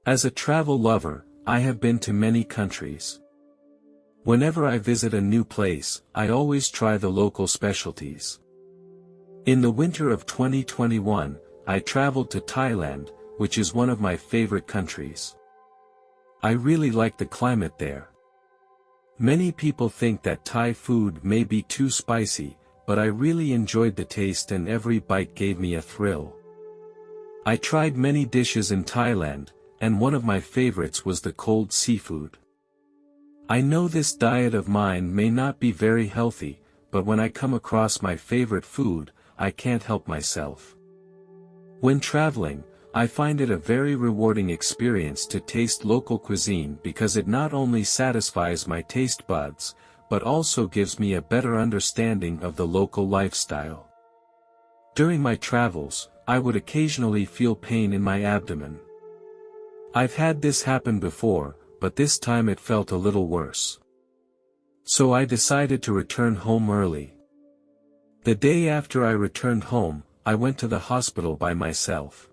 As a travel lover, I have been to many countries. Whenever I visit a new place, I always try the local specialties. In the winter of 2021, I traveled to Thailand, which is one of my favorite countries. I really like the climate there. Many people think that Thai food may be too spicy, but I really enjoyed the taste and every bite gave me a thrill. I tried many dishes in Thailand, and one of my favorites was the cold seafood. I know this diet of mine may not be very healthy, but when I come across my favorite food, I can't help myself. When traveling, I find it a very rewarding experience to taste local cuisine because it not only satisfies my taste buds, but also gives me a better understanding of the local lifestyle. During my travels, I would occasionally feel pain in my abdomen. I've had this happen before, but this time it felt a little worse. So I decided to return home early. The day after I returned home, I went to the hospital by myself.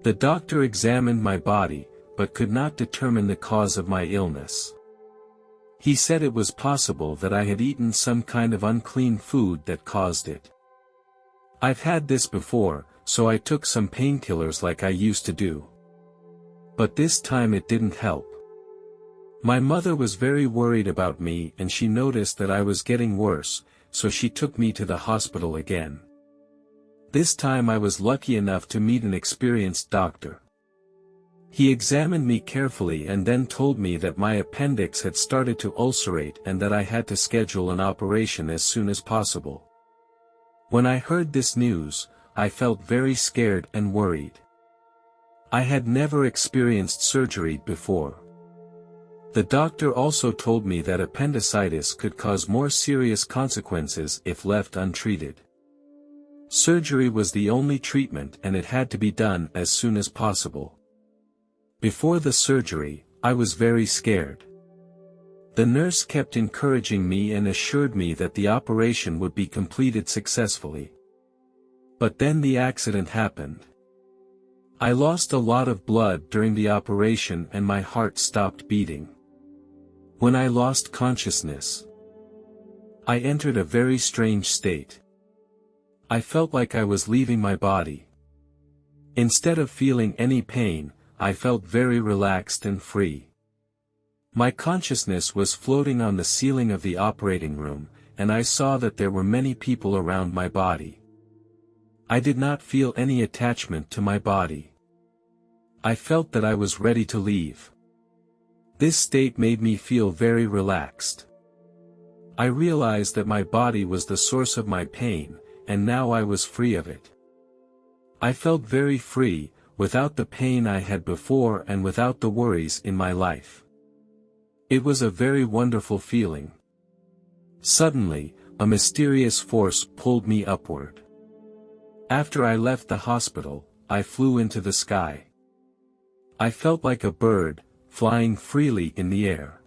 The doctor examined my body, but could not determine the cause of my illness. He said it was possible that I had eaten some kind of unclean food that caused it. I've had this before, so I took some painkillers like I used to do. But this time it didn't help. My mother was very worried about me and she noticed that I was getting worse, so she took me to the hospital again. This time I was lucky enough to meet an experienced doctor. He examined me carefully and then told me that my appendix had started to ulcerate and that I had to schedule an operation as soon as possible. When I heard this news, I felt very scared and worried. I had never experienced surgery before. The doctor also told me that appendicitis could cause more serious consequences if left untreated. Surgery was the only treatment and it had to be done as soon as possible. Before the surgery, I was very scared. The nurse kept encouraging me and assured me that the operation would be completed successfully. But then the accident happened. I lost a lot of blood during the operation and my heart stopped beating. When I lost consciousness, I entered a very strange state. I felt like I was leaving my body. Instead of feeling any pain, I felt very relaxed and free. My consciousness was floating on the ceiling of the operating room, and I saw that there were many people around my body. I did not feel any attachment to my body. I felt that I was ready to leave. This state made me feel very relaxed. I realized that my body was the source of my pain, and now I was free of it. I felt very free, without the pain I had before and without the worries in my life. It was a very wonderful feeling. Suddenly, a mysterious force pulled me upward. After I left the hospital, I flew into the sky. I felt like a bird, flying freely in the air.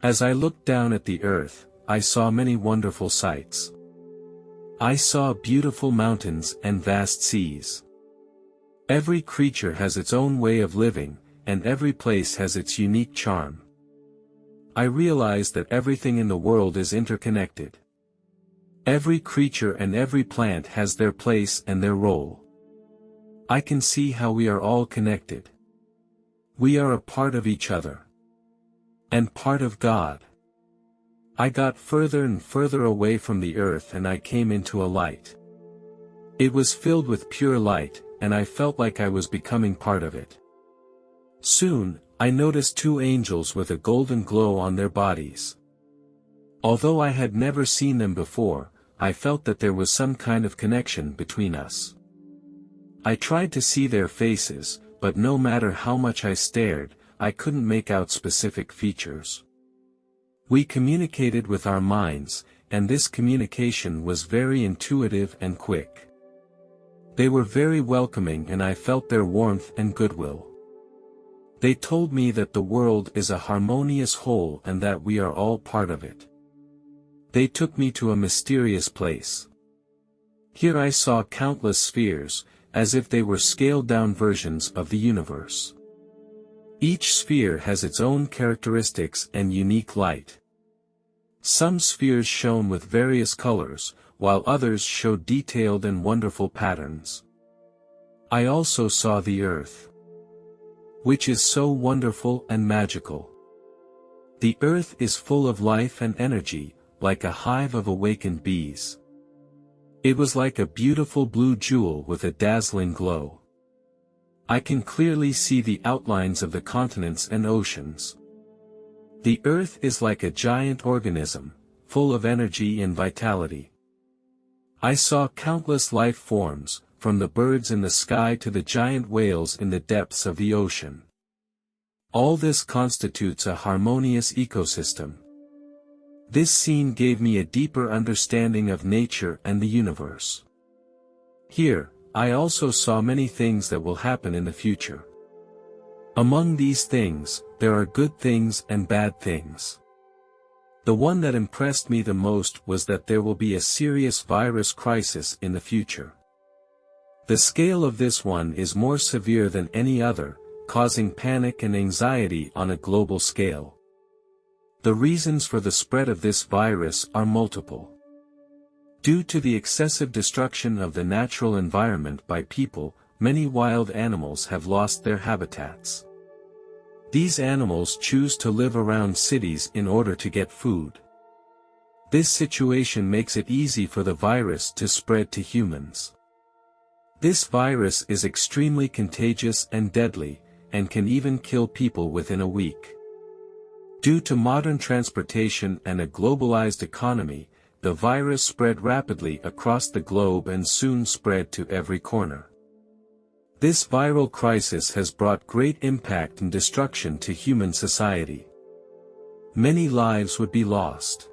As I looked down at the earth, I saw many wonderful sights. I saw beautiful mountains and vast seas. Every creature has its own way of living, and every place has its unique charm. I realized that everything in the world is interconnected. Every creature and every plant has their place and their role. I can see how we are all connected. We are a part of each other. And part of God. I got further and further away from the earth and I came into a light. It was filled with pure light, and I felt like I was becoming part of it. Soon, I noticed two angels with a golden glow on their bodies. Although I had never seen them before, I felt that there was some kind of connection between us. I tried to see their faces, but no matter how much I stared, I couldn't make out specific features. We communicated with our minds, and this communication was very intuitive and quick. They were very welcoming and I felt their warmth and goodwill. They told me that the world is a harmonious whole and that we are all part of it. They took me to a mysterious place. Here I saw countless spheres, as if they were scaled-down versions of the universe. Each sphere has its own characteristics and unique light. Some spheres shone with various colors, while others showed detailed and wonderful patterns. I also saw the earth, which is so wonderful and magical. The earth is full of life and energy, like a hive of awakened bees. It was like a beautiful blue jewel with a dazzling glow. I can clearly see the outlines of the continents and oceans. The earth is like a giant organism, full of energy and vitality. I saw countless life forms, from the birds in the sky to the giant whales in the depths of the ocean. All this constitutes a harmonious ecosystem. This scene gave me a deeper understanding of nature and the universe. Here, I also saw many things that will happen in the future. Among these things, there are good things and bad things. The one that impressed me the most was that there will be a serious virus crisis in the future. The scale of this one is more severe than any other, causing panic and anxiety on a global scale. The reasons for the spread of this virus are multiple. Due to the excessive destruction of the natural environment by people, many wild animals have lost their habitats. These animals choose to live around cities in order to get food. This situation makes it easy for the virus to spread to humans. This virus is extremely contagious and deadly, and can even kill people within a week. Due to modern transportation and a globalized economy, the virus spread rapidly across the globe and soon spread to every corner. This viral crisis has brought great impact and destruction to human society. Many lives would be lost.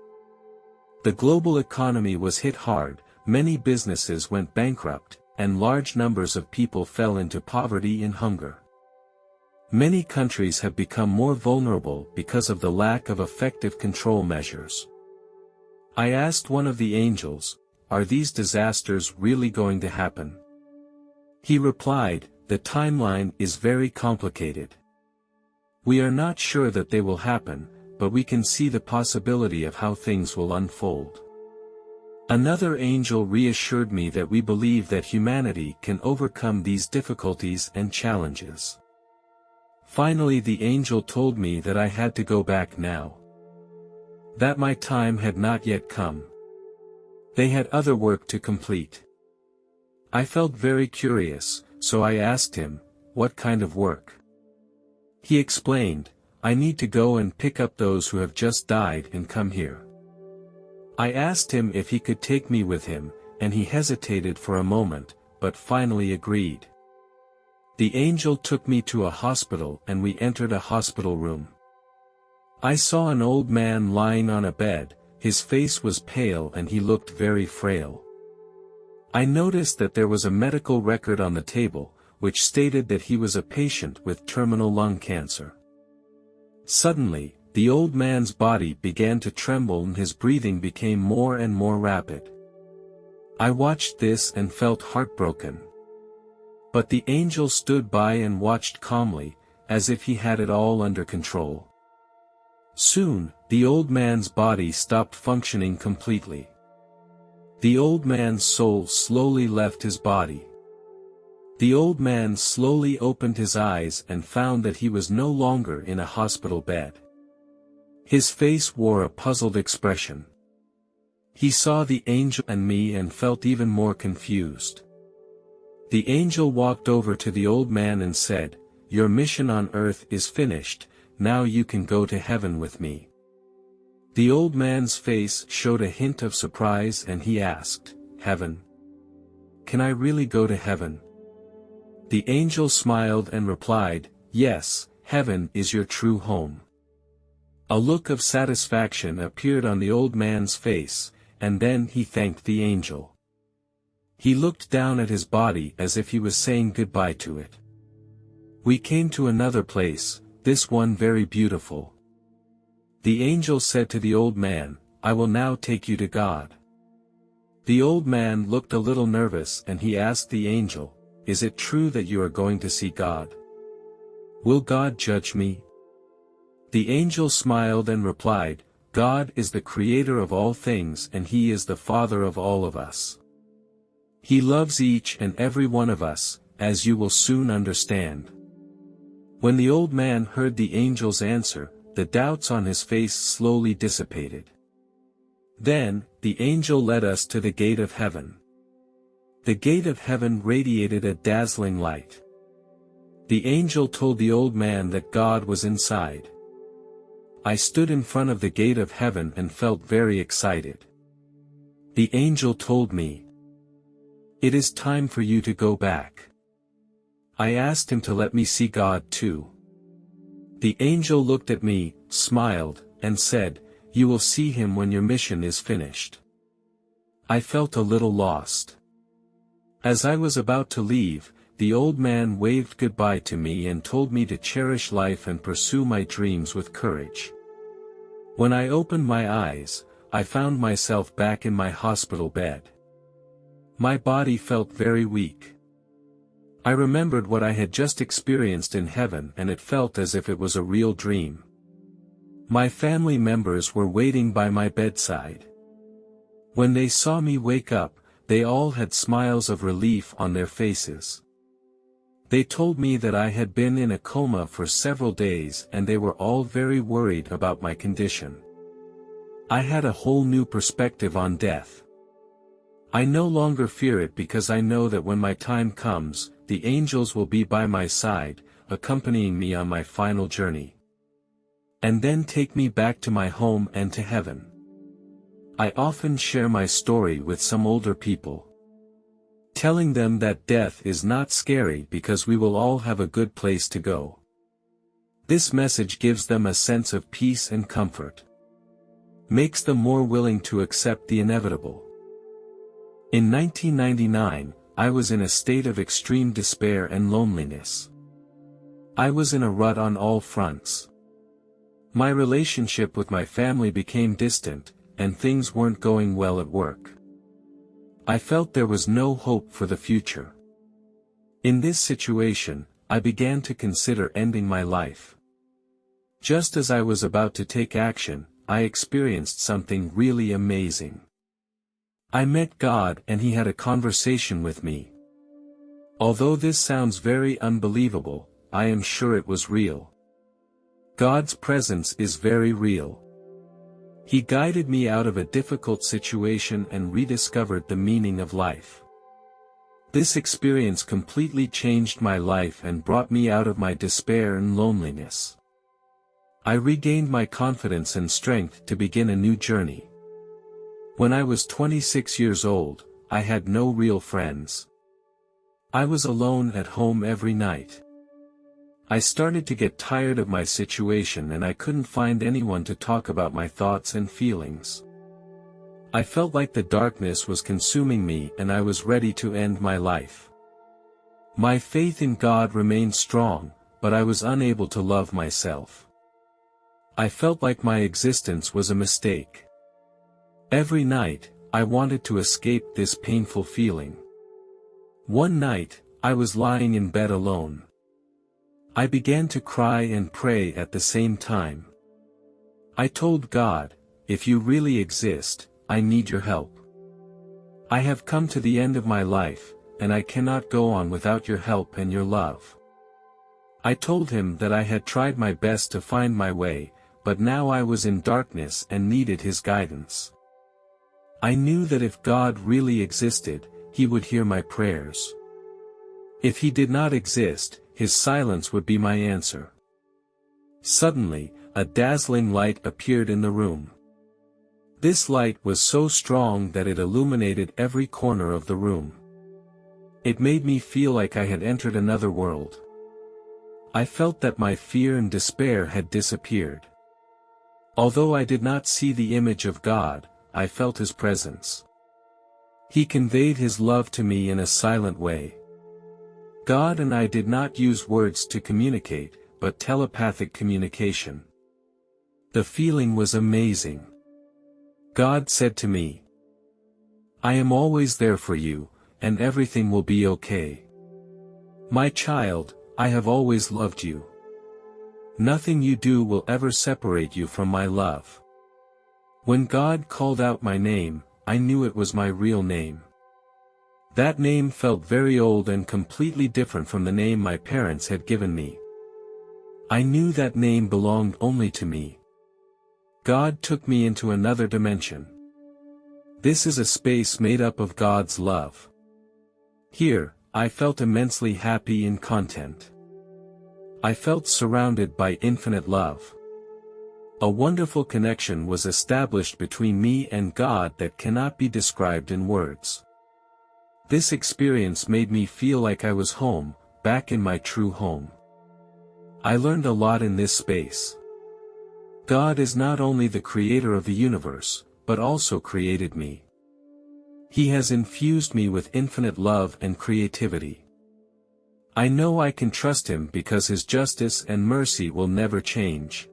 The global economy was hit hard, many businesses went bankrupt, and large numbers of people fell into poverty and hunger. Many countries have become more vulnerable because of the lack of effective control measures. I asked one of the angels, "Are these disasters really going to happen?" He replied, "The timeline is very complicated. We are not sure that they will happen, but we can see the possibility of how things will unfold." Another angel reassured me that we believe that humanity can overcome these difficulties and challenges. Finally, the angel told me that I had to go back now. That my time had not yet come. They had other work to complete. I felt very curious, so I asked him, "What kind of work?" He explained, "I need to go and pick up those who have just died and come here." I asked him if he could take me with him, and he hesitated for a moment, but finally agreed. The angel took me to a hospital and we entered a hospital room. I saw an old man lying on a bed, his face was pale and he looked very frail. I noticed that there was a medical record on the table, which stated that he was a patient with terminal lung cancer. Suddenly, the old man's body began to tremble and his breathing became more and more rapid. I watched this and felt heartbroken. But the angel stood by and watched calmly, as if he had it all under control. Soon, the old man's body stopped functioning completely. The old man's soul slowly left his body. The old man slowly opened his eyes and found that he was no longer in a hospital bed. His face wore a puzzled expression. He saw the angel and me and felt even more confused. The angel walked over to the old man and said, "Your mission on earth is finished, now you can go to heaven with me." The old man's face showed a hint of surprise and he asked, "Heaven? Can I really go to heaven?" The angel smiled and replied, "Yes, heaven is your true home." A look of satisfaction appeared on the old man's face, and then he thanked the angel. He looked down at his body as if he was saying goodbye to it. We came to another place, this one very beautiful. The angel said to the old man, "I will now take you to God." The old man looked a little nervous and he asked the angel, "Is it true that you are going to see God?" Will God judge me? The angel smiled and replied, God is the creator of all things and He is the Father of all of us. He loves each and every one of us, as you will soon understand. When the old man heard the angel's answer, the doubts on his face slowly dissipated. Then, the angel led us to the gate of heaven. The gate of heaven radiated a dazzling light. The angel told the old man that God was inside. I stood in front of the gate of heaven and felt very excited. The angel told me, "It is time for you to go back." I asked him to let me see God too. The angel looked at me, smiled, and said, "You will see Him when your mission is finished." I felt a little lost. As I was about to leave, the old man waved goodbye to me and told me to cherish life and pursue my dreams with courage. When I opened my eyes, I found myself back in my hospital bed. My body felt very weak. I remembered what I had just experienced in heaven and it felt as if it was a real dream. My family members were waiting by my bedside. When they saw me wake up, they all had smiles of relief on their faces. They told me that I had been in a coma for several days and they were all very worried about my condition. I had a whole new perspective on death. I no longer fear it because I know that when my time comes, the angels will be by my side, accompanying me on my final journey. And then take me back to my home and to heaven. I often share my story with some older people, telling them that death is not scary because we will all have a good place to go. This message gives them a sense of peace and comfort, makes them more willing to accept the inevitable. In 1999, I was in a state of extreme despair and loneliness. I was in a rut on all fronts. My relationship with my family became distant, and things weren't going well at work. I felt there was no hope for the future. In this situation, I began to consider ending my life. Just as I was about to take action, I experienced something really amazing. I met God and He had a conversation with me. Although this sounds very unbelievable, I am sure it was real. God's presence is very real. He guided me out of a difficult situation and rediscovered the meaning of life. This experience completely changed my life and brought me out of my despair and loneliness. I regained my confidence and strength to begin a new journey. When I was 26 years old, I had no real friends. I was alone at home every night. I started to get tired of my situation and I couldn't find anyone to talk about my thoughts and feelings. I felt like the darkness was consuming me and I was ready to end my life. My faith in God remained strong, but I was unable to love myself. I felt like my existence was a mistake. Every night, I wanted to escape this painful feeling. One night, I was lying in bed alone. I began to cry and pray at the same time. I told God, if you really exist, I need your help. I have come to the end of my life, and I cannot go on without your help and your love. I told Him that I had tried my best to find my way, but now I was in darkness and needed His guidance. I knew that if God really existed, He would hear my prayers. If He did not exist, His silence would be my answer. Suddenly, a dazzling light appeared in the room. This light was so strong that it illuminated every corner of the room. It made me feel like I had entered another world. I felt that my fear and despair had disappeared. Although I did not see the image of God, I felt His presence. He conveyed His love to me in a silent way. God and I did not use words to communicate, but telepathic communication. The feeling was amazing. God said to me, "I am always there for you, and everything will be okay. My child, I have always loved you. Nothing you do will ever separate you from my love. When God called out my name, I knew it was my real name. That name felt very old and completely different from the name my parents had given me. I knew that name belonged only to me. God took me into another dimension. This is a space made up of God's love. Here, I felt immensely happy and content. I felt surrounded by infinite love. A wonderful connection was established between me and God that cannot be described in words. This experience made me feel like I was home, back in my true home. I learned a lot in this space. God is not only the creator of the universe, but also created me. He has infused me with infinite love and creativity. I know I can trust him because his justice and mercy will never change.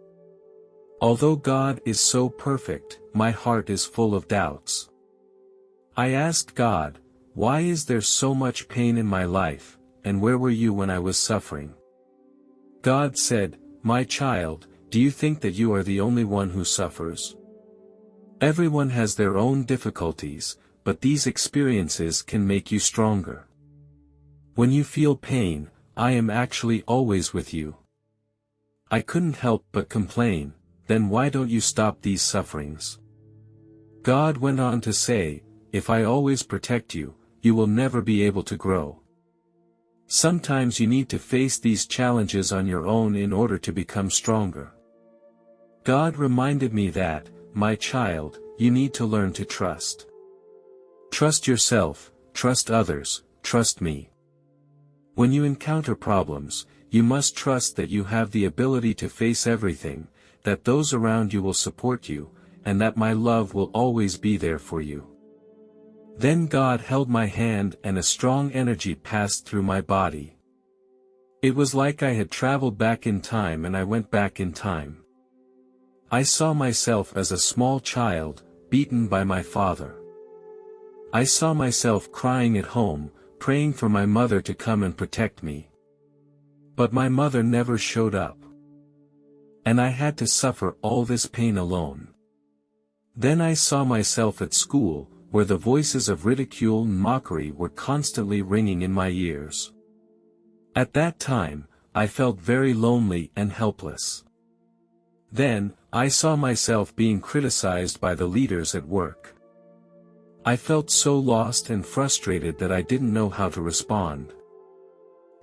Although God is so perfect, my heart is full of doubts. I asked God, why is there so much pain in my life, and where were you when I was suffering? God said, my child, do you think that you are the only one who suffers? Everyone has their own difficulties, but these experiences can make you stronger. When you feel pain, I am actually always with you. I couldn't help but complain, then why don't you stop these sufferings? God went on to say, if I always protect you, you will never be able to grow. Sometimes you need to face these challenges on your own in order to become stronger. God reminded me that, my child, you need to learn to trust. Trust yourself, trust others, trust me. When you encounter problems, you must trust that you have the ability to face everything, that those around you will support you, and that my love will always be there for you. Then God held my hand and a strong energy passed through my body. It was like I had traveled back in time and I went back in time. I saw myself as a small child, beaten by my father. I saw myself crying at home, praying for my mother to come and protect me. But my mother never showed up. And I had to suffer all this pain alone. Then I saw myself at school, where the voices of ridicule and mockery were constantly ringing in my ears. At that time, I felt very lonely and helpless. Then, I saw myself being criticized by the leaders at work. I felt so lost and frustrated that I didn't know how to respond.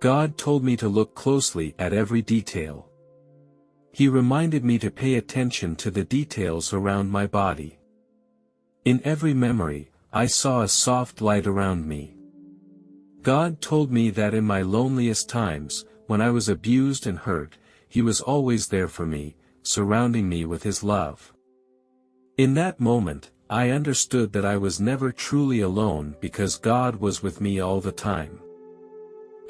God told me to look closely at every detail. He reminded me to pay attention to the details around my body. In every memory, I saw a soft light around me. God told me that in my loneliest times, when I was abused and hurt, He was always there for me, surrounding me with His love. In that moment, I understood that I was never truly alone because God was with me all the time.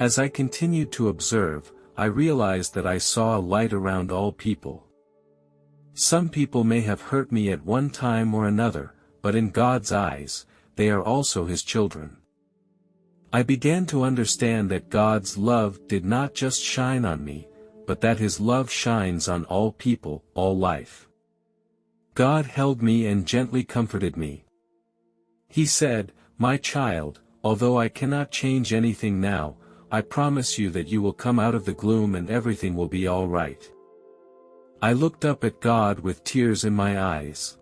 As I continued to observe, I realized that I saw a light around all people. Some people may have hurt me at one time or another, but in God's eyes, they are also His children. I began to understand that God's love did not just shine on me, but that His love shines on all people, all life. God held me and gently comforted me. He said, "My child, although I cannot change anything now, I promise you that you will come out of the gloom and everything will be all right." I looked up at God with tears in my eyes.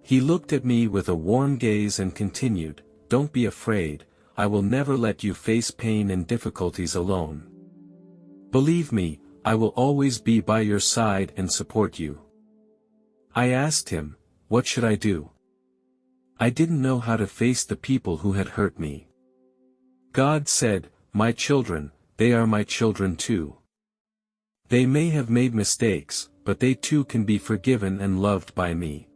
He looked at me with a warm gaze and continued, "Don't be afraid, I will never let you face pain and difficulties alone. Believe me, I will always be by your side and support you." I asked Him, "What should I do?" I didn't know how to face the people who had hurt me. God said, "My children, they are my children too. They may have made mistakes, but they too can be forgiven and loved by me.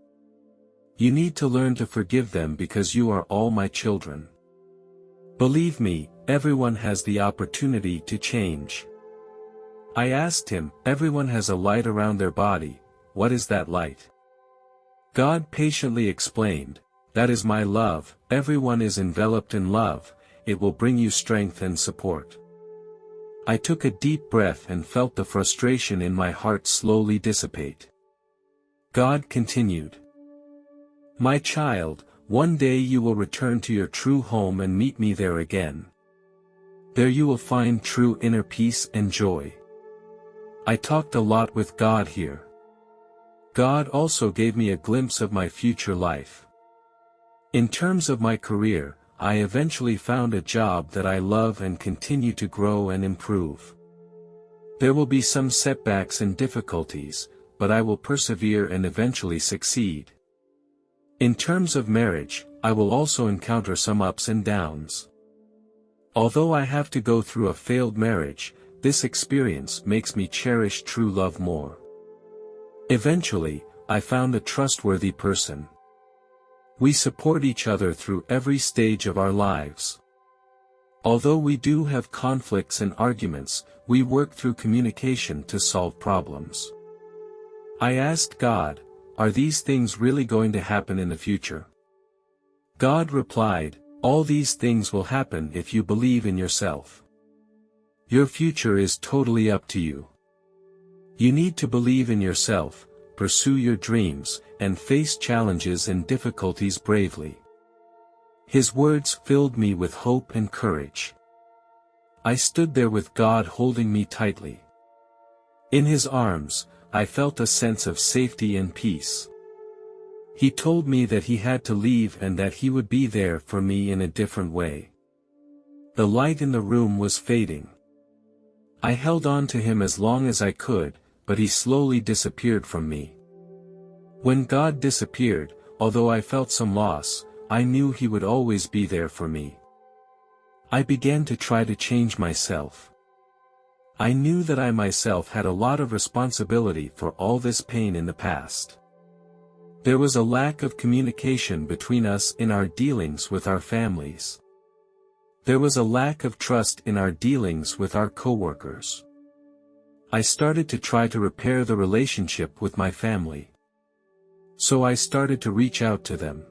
You need to learn to forgive them because you are all my children. Believe me, everyone has the opportunity to change." I asked Him, "Everyone has a light around their body, what is that light?" God patiently explained, "That is my love, everyone is enveloped in love, it will bring you strength and support." I took a deep breath and felt the frustration in my heart slowly dissipate. God continued. My child, one day you will return to your true home and meet me there again. There you will find true inner peace and joy. I talked a lot with God here. God also gave me a glimpse of my future life. In terms of my career, I eventually found a job that I love and continue to grow and improve. There will be some setbacks and difficulties, but I will persevere and eventually succeed. In terms of marriage, I will also encounter some ups and downs. Although I have to go through a failed marriage, this experience makes me cherish true love more. Eventually, I found a trustworthy person. We support each other through every stage of our lives. Although we do have conflicts and arguments, we work through communication to solve problems. I asked God, are these things really going to happen in the future? God replied, all these things will happen if you believe in yourself. Your future is totally up to you. You need to believe in yourself, pursue your dreams, and face challenges and difficulties bravely. His words filled me with hope and courage. I stood there with God holding me tightly. In His arms, I felt a sense of safety and peace. He told me that He had to leave and that He would be there for me in a different way. The light in the room was fading. I held on to Him as long as I could, but He slowly disappeared from me. When God disappeared, although I felt some loss, I knew He would always be there for me. I began to try to change myself. I knew that I myself had a lot of responsibility for all this pain in the past. There was a lack of communication between us in our dealings with our families. There was a lack of trust in our dealings with our coworkers. I started to try to repair the relationship with my family. So I started to reach out to them.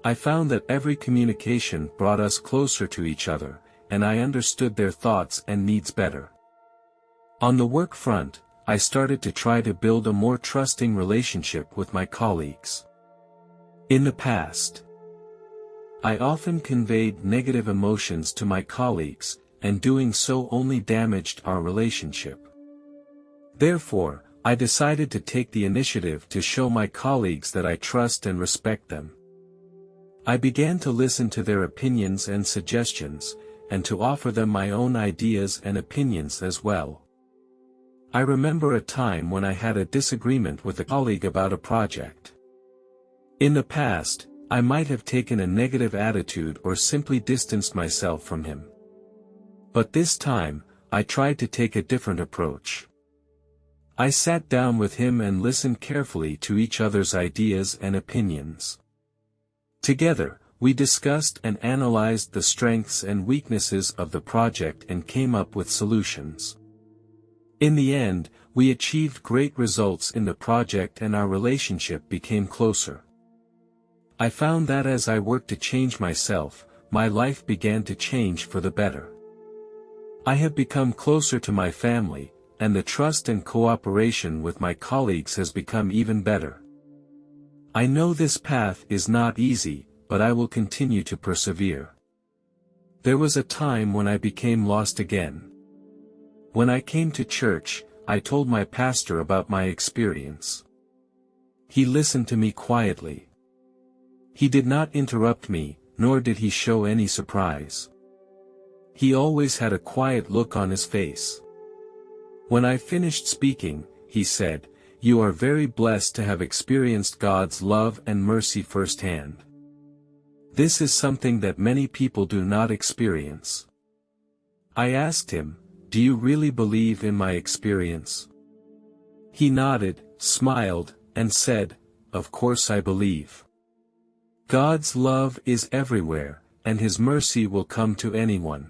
I found that every communication brought us closer to each other, and I understood their thoughts and needs better. On the work front, I started to try to build a more trusting relationship with my colleagues. In the past, I often conveyed negative emotions to my colleagues, and doing so only damaged our relationship. Therefore, I decided to take the initiative to show my colleagues that I trust and respect them. I began to listen to their opinions and suggestions, and to offer them my own ideas and opinions as well. I remember a time when I had a disagreement with a colleague about a project. In the past, I might have taken a negative attitude or simply distanced myself from him. But this time, I tried to take a different approach. I sat down with him and listened carefully to each other's ideas and opinions. Together, we discussed and analyzed the strengths and weaknesses of the project and came up with solutions. In the end, we achieved great results in the project and our relationship became closer. I found that as I worked to change myself, my life began to change for the better. I have become closer to my family, and the trust and cooperation with my colleagues has become even better. I know this path is not easy, but I will continue to persevere. There was a time when I became lost again. When I came to church, I told my pastor about my experience. He listened to me quietly. He did not interrupt me, nor did he show any surprise. He always had a quiet look on his face. When I finished speaking, he said, "You are very blessed to have experienced God's love and mercy firsthand. This is something that many people do not experience." I asked him, "Do you really believe in my experience?" He nodded, smiled, and said, "Of course I believe. God's love is everywhere, and His mercy will come to anyone.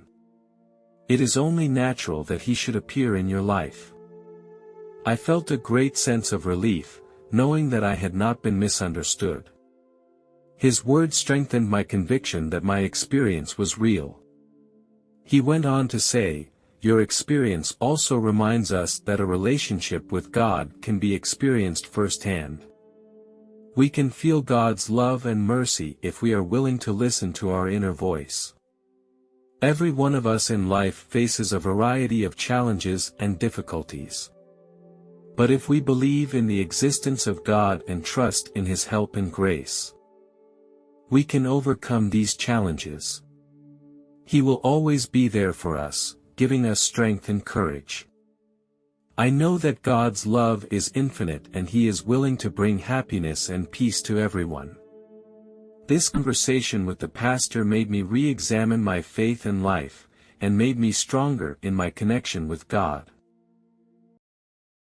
It is only natural that He should appear in your life." I felt a great sense of relief, knowing that I had not been misunderstood. His words strengthened my conviction that my experience was real. He went on to say, your experience also reminds us that a relationship with God can be experienced firsthand. We can feel God's love and mercy if we are willing to listen to our inner voice. Every one of us in life faces a variety of challenges and difficulties. But if we believe in the existence of God and trust in His help and grace, we can overcome these challenges. He will always be there for us, giving us strength and courage. I know that God's love is infinite and He is willing to bring happiness and peace to everyone. This conversation with the pastor made me re-examine my faith and life, and made me stronger in my connection with God.